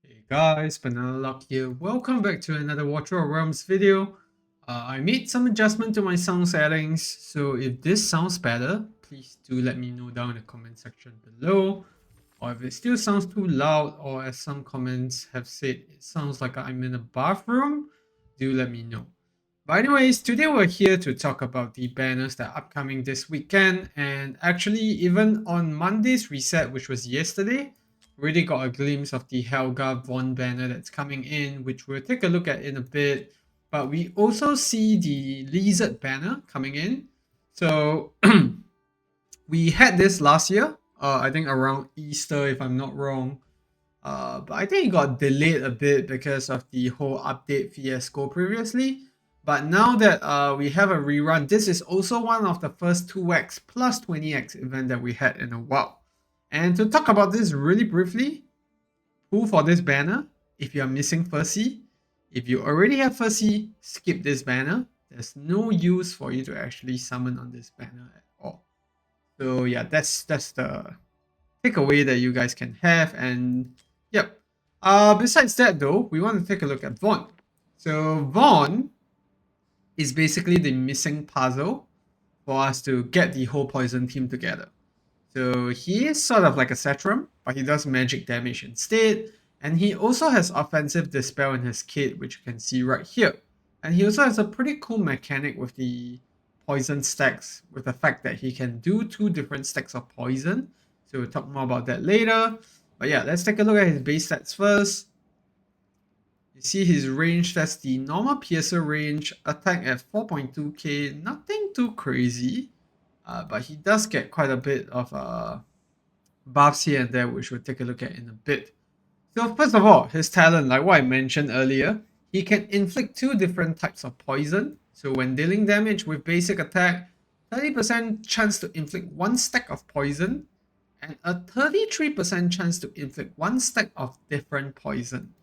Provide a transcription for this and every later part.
Hey guys, Banana here. Welcome back to another Watcher of Realms video. I made some adjustment to my sound settings, so if this sounds better, please do let me know down in the comment section below. Or if it still sounds too loud, or as some comments have said, it sounds like I'm in a bathroom, do let me know. But anyways, today we're here to talk about the banners that are upcoming this weekend, and actually even on Monday's reset, which was yesterday, really got a glimpse of the Helga Vorn banner that's coming in, which we'll take a look at in a bit. But we also see the Lizard banner coming in. So we had this last year, I think around Easter, if I'm not wrong. But I think it got delayed a bit because of the whole update fiasco previously. But now that we have a rerun, this is also one of the first 2x plus 20x event that we had in a while. And to talk about this really briefly, pull for this banner if you are missing Fussy. If you already have Fussy, skip this banner. There's no use for you to actually summon on this banner at all. So yeah, that's the takeaway that you guys can have. And yep. Besides that though, we want to take a look at Vorn. So Vorn is basically the missing puzzle for us to get the whole poison team together. So he is sort of like a Setrum, but he does magic damage instead. And he also has offensive dispel in his kit, which you can see right here. And he also has a pretty cool mechanic with the poison stacks, with the fact that he can do 2 different stacks of poison. So we'll talk more about that later. But yeah, let's take a look at his base stats first. You see his range, that's the normal piercer range, attack at 4.2k, nothing too crazy. But he does get quite a bit of buffs here and there, which we'll take a look at in a bit. So first of all, his talent, like what I mentioned earlier, he can inflict 2 different types of poison. So when dealing damage with basic attack, 30% chance to inflict 1 stack of poison, and a 33% chance to inflict 1 stack of different poison.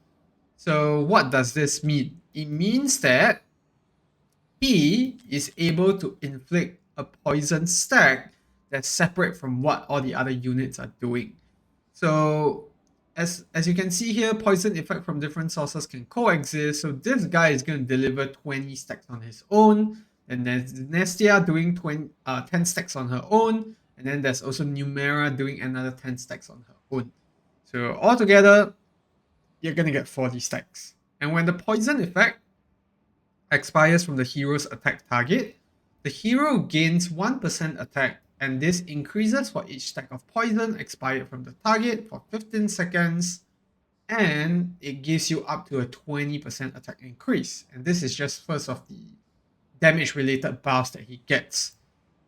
So what does this mean? It means that he is able to inflict a poison stack that's separate from what all the other units are doing. So as you can see here, poison effect from different sources can coexist. So this guy is going to deliver 20 stacks on his own. And there's Nestia doing 10 stacks on her own. And then there's also Numera doing another 10 stacks on her own. So altogether, you're going to get 40 stacks. And when the poison effect expires from the hero's attack target, the hero gains 1% attack, and this increases for each stack of poison expired from the target for 15 seconds, and it gives you up to a 20% attack increase. And this is just first of the damage related buffs that he gets.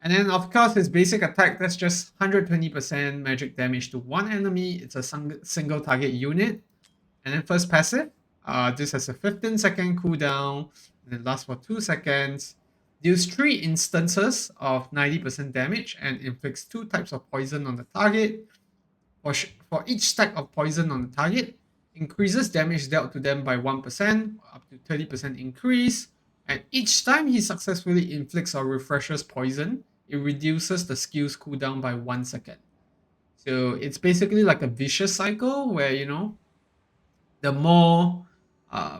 And then of course his basic attack, that's just 120% magic damage to one enemy. It's a single target unit. And then first passive, this has a 15-second cooldown, and then lasts for 2 seconds. Deals 3 instances of 90% damage and inflicts 2 types of poison on the target. For each stack of poison on the target, increases damage dealt to them by 1%, up to 30% increase. And each time he successfully inflicts or refreshes poison, it reduces the skill's cooldown by 1 second. So it's basically like a vicious cycle where, you know, the more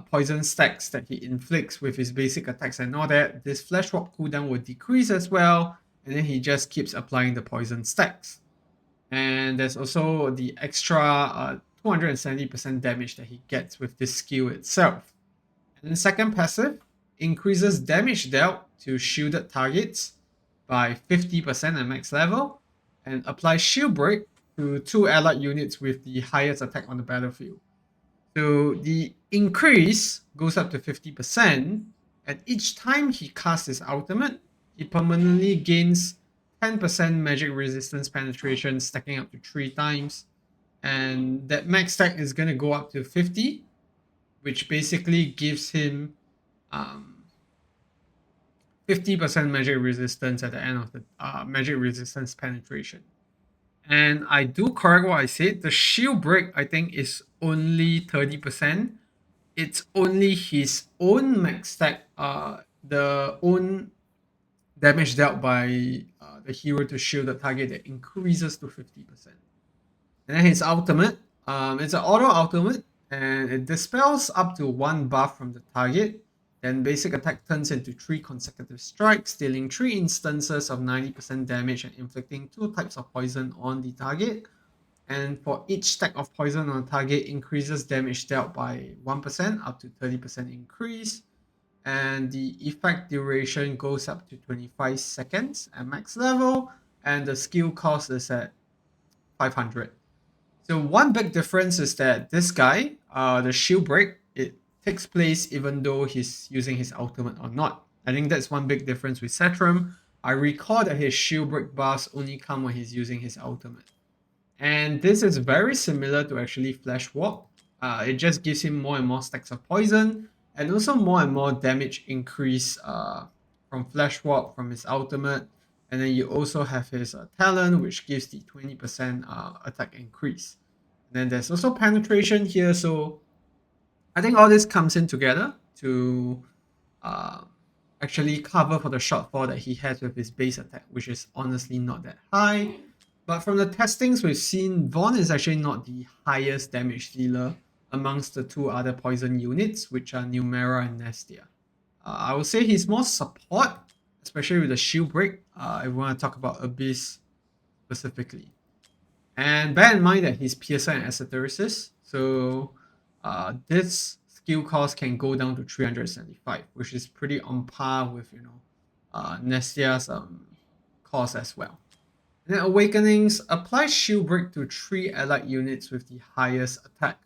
poison stacks that he inflicts with his basic attacks and all that, this flash swap cooldown will decrease as well, and then he just keeps applying the poison stacks. And there's also the extra 270% damage that he gets with this skill itself. And the second passive increases damage dealt to shielded targets by 50% at max level, and applies shield break to 2 allied units with the highest attack on the battlefield. So the increase goes up to 50%, and each time he casts his ultimate, he permanently gains 10% magic resistance penetration, stacking up to 3 times. And that max stack is going to go up to 50, which basically gives him 50% magic resistance at the end of the magic resistance penetration. And I do correct what I said. The shield break, I think, is only 30%. It's only his own max stack, the own damage dealt by the hero to shield the target that increases to 50%. And then his ultimate, it's an auto ultimate. and it dispels up to 1 buff from the target. Then basic attack turns into 3 consecutive strikes, dealing 3 instances of 90% damage and inflicting 2 types of poison on the target. And for each stack of poison on target, increases damage dealt by 1% up to 30% increase. And the effect duration goes up to 25 seconds at max level, and the skill cost is at 500. So one big difference is that this guy, the shield break, it takes place even though he's using his ultimate or not. I think that's one big difference with Setram. I recall that his shield break buffs only come when he's using his ultimate. And this is very similar to actually Flash Warp. It just gives him more and more stacks of poison, and also more and more damage increase from Flash Warp from his ultimate. And then you also have his talent, which gives the 20% attack increase. And then there's also penetration here, so I think all this comes in together to uh, actually cover for the shortfall that he has with his base attack, which is honestly not that high. But from the testings we've seen, Vorn is actually not the highest damage dealer amongst the 2 other poison units, which are Numera and Nestia. I would say he's more support, especially with the shield break, if we want to talk about Abyss specifically. And bear in mind that he's Piercer and Esotericist, so this skill cost can go down to 375, which is pretty on par with, Nestia's cost as well. And then Awakenings apply Shield Break to 3 allied units with the highest attack.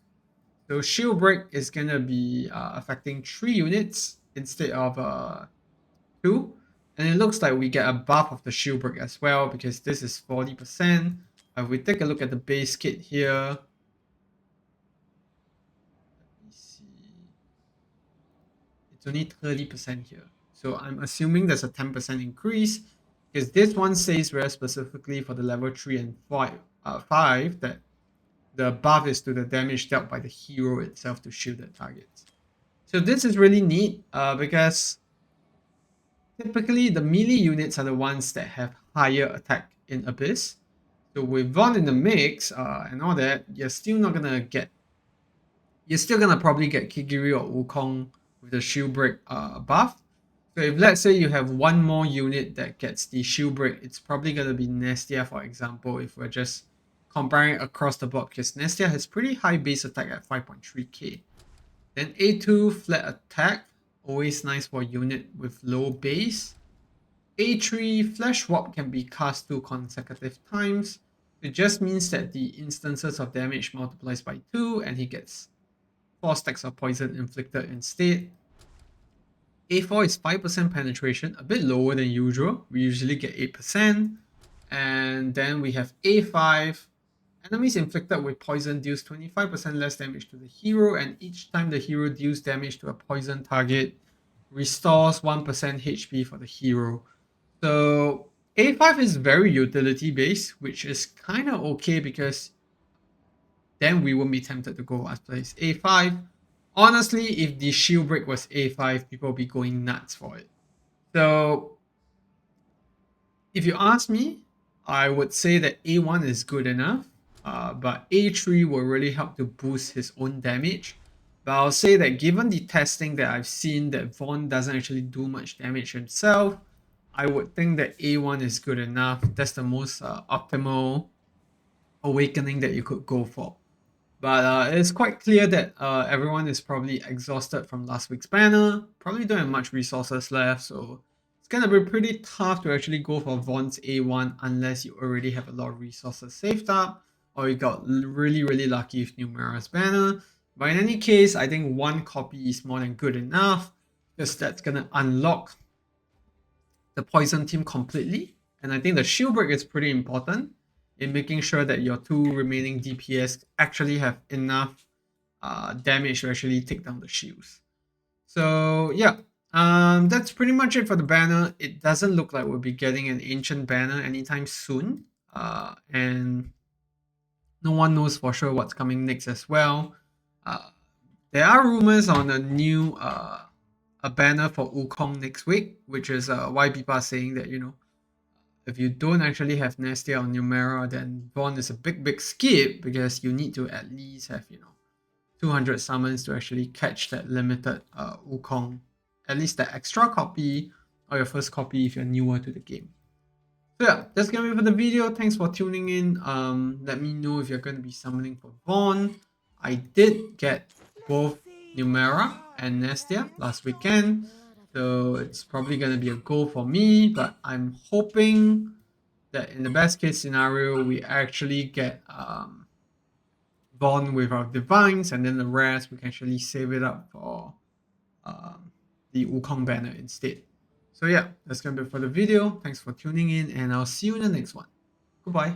So Shield Break is gonna be affecting 3 units instead of 2. And it looks like we get a buff of the Shield Break as well because this is 40%. If we take a look at the base kit here, let me see. It's only 30% here. So I'm assuming there's a 10% increase because this one says very specifically for the level 3 and 5 that the buff is to the damage dealt by the hero itself to shield the target. So this is really neat because typically the melee units are the ones that have higher attack in Abyss. So with Vorn in the mix and all that, you're still gonna probably get Kigiri or Wukong with the shield break buff. So if let's say you have one more unit that gets the shield break, it's probably gonna be Nestia, for example, if we're just comparing across the board, because Nestia has pretty high base attack at 5.3k. Then A2 flat attack, always nice for a unit with low base. A3 Flash Warp can be cast 2 consecutive times. It just means that the instances of damage multiplies by 2 and he gets 4 stacks of poison inflicted instead. A4 is 5% penetration, a bit lower than usual. We usually get 8%. And then we have A5. Enemies inflicted with poison deals 25% less damage to the hero, and each time the hero deals damage to a poison target, restores 1% HP for the hero. So A5 is very utility based, which is kind of okay because then we won't be tempted to go last place. A5, honestly, if the shield break was A5, people will be going nuts for it. So if you ask me, I would say that A1 is good enough, but A3 will really help to boost his own damage. But I'll say that given the testing that I've seen that Vorn doesn't actually do much damage himself, I would think that A1 is good enough. That's the most optimal awakening that you could go for. But it's quite clear that everyone is probably exhausted from last week's banner, probably don't have much resources left, so it's gonna be pretty tough to actually go for Vorn's A1 unless you already have a lot of resources saved up, or you got really, really lucky with Numera's banner. But in any case, I think 1 copy is more than good enough, because that's gonna unlock the poison team completely. And I think the shield break is pretty important in making sure that your 2 remaining DPS actually have enough damage to actually take down the shields. So yeah, that's pretty much it for the banner. It doesn't look like we'll be getting an ancient banner anytime soon. And no one knows for sure what's coming next as well. There are rumors on a new a banner for Wukong next week, which is why people are saying that, if you don't actually have Nestia or Numera, then Vorn is a big skip because you need to at least have, 200 summons to actually catch that limited Wukong, at least the extra copy or your first copy if you're newer to the game. So yeah, that's gonna be for the video. Thanks for tuning in. Let me know if you're gonna be summoning for Vorn. I did get both Numera and Nestia last weekend, so it's probably gonna be a goal for me, but I'm hoping that in the best case scenario, we actually get Vorn with our Divines, and then the rest we can actually save it up for the Wukong banner instead. So yeah, that's gonna be it for the video. Thanks for tuning in, and I'll see you in the next one. Goodbye.